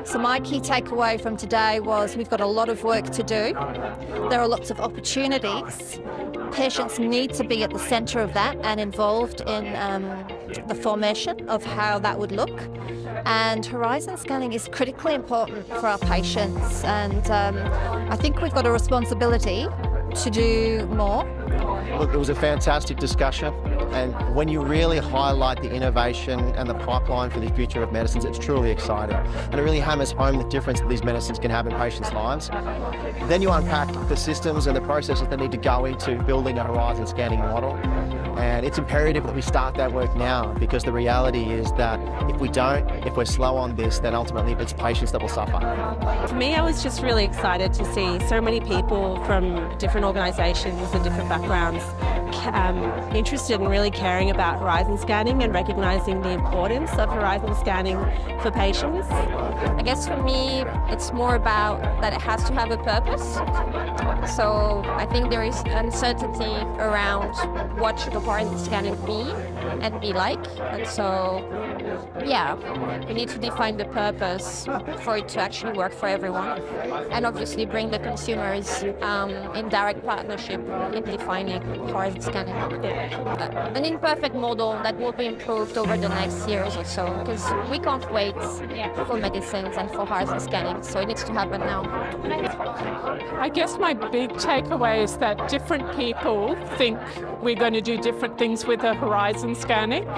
So my key takeaway from today was we've got a lot of work to do. There are lots of opportunities. Patients need to be at the centre of that and involved in the formation of how that would look. And horizon scanning is critically important for our patients, and I think we've got a responsibility to do more. Look, it was a fantastic discussion, and when you really highlight the innovation and the pipeline for the future of medicines, it's truly exciting, and it really hammers home the difference that these medicines can have in patients' lives. Then you unpack the systems and the processes that need to go into building a horizon scanning model, and it's imperative that we start that work now, because the reality is that if we don't, if we're slow on this, then ultimately it's patients that will suffer. For me, I was just really excited to see so many people from different organisations and different backgrounds interested and really caring about horizon scanning and recognising the importance of horizon scanning for patients. I guess for me, it's more about that it has to have a purpose. So I think there is uncertainty around what should horizon scanning be and be like. And so, yeah, we need to define the purpose for it to actually work for everyone. And obviously bring the consumers in direct partnership in defining horizon scanning. An imperfect model that will be improved over the next years or so, because we can't wait for medicines and for horizon scanning, so it needs to happen now. I guess my big takeaway is that different people think we're going to do different things with the horizon scanning.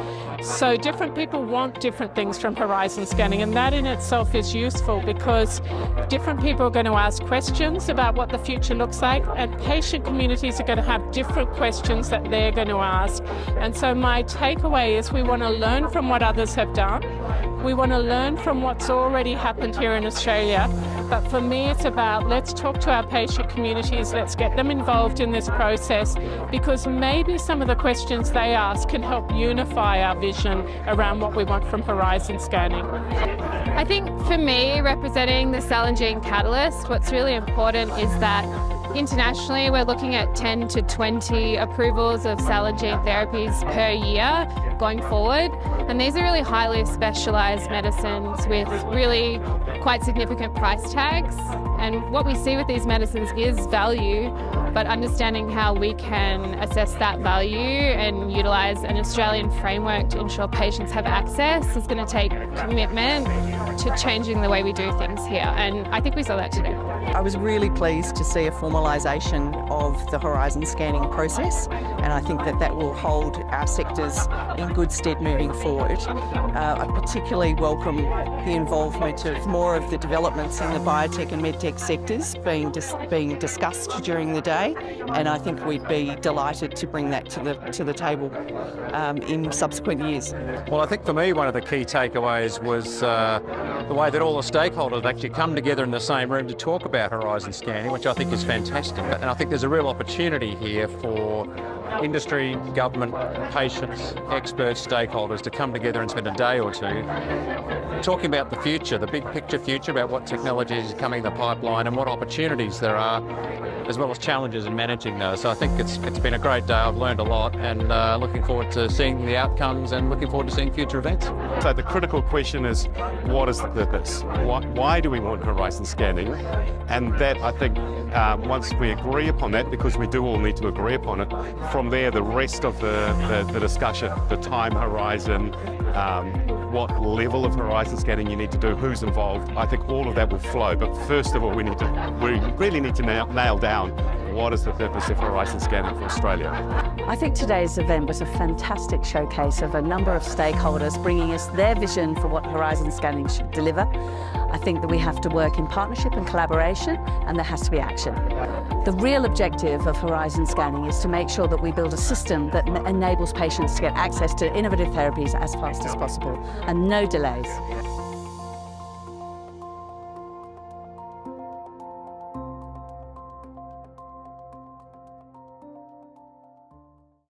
So different people want different things from horizon scanning, and that in itself is useful because different people are going to ask questions about what the future looks like, and patient communities are going to have different questions that they're going to ask. And so my takeaway is we want to learn from what others have done. We want to learn from what's already happened here in Australia. But for me, it's about let's talk to our patient communities, let's get them involved in this process, because maybe some of the questions they ask can help unify our vision around what we want from horizon scanning. I think for me, representing the cell and gene catalyst, what's really important is that internationally, we're looking at 10 to 20 approvals of cell and gene therapies per year going forward. And these are really highly specialised medicines with really quite significant price tags. And what we see with these medicines is value, but understanding how we can assess that value and utilise an Australian framework to ensure patients have access is going to take commitment to changing the way we do things here. And I think we saw that today. I was really pleased to see a formalisation of the horizon scanning process, and I think that that will hold our sectors in good stead moving forward. I particularly welcome the involvement of more of the developments in the biotech and medtech sectors being discussed during the day, and I think we'd be delighted to bring that to the table in subsequent years. Well, I think for me one of the key takeaways was the way that all the stakeholders actually come together in the same room to talk about horizon scanning, which I think is fantastic. And I think there's a real opportunity here for industry, government, patients, experts, stakeholders to come together and spend a day or two talking about the future, the big picture future, about what technologies are coming in the pipeline and what opportunities there are, as well as challenges in managing those. So I think it's been a great day. I've learned a lot, and looking forward to seeing the outcomes and looking forward to seeing future events. So the critical question is, what is the purpose? Why do we want horizon scanning? And that, I think, once we agree upon that, because we do all need to agree upon it, from there the rest of the discussion, the time horizon, what level of horizon scanning you need to do, who's involved, I think all of that will flow. But first of all, we really need to nail down what is the purpose of horizon scanning for Australia. I think today's event was a fantastic showcase of a number of stakeholders bringing us their vision for what horizon scanning should deliver. I think that we have to work in partnership and collaboration, and there has to be action. The real objective of horizon scanning is to make sure that we build a system that enables patients to get access to innovative therapies as fast as possible, and no delays.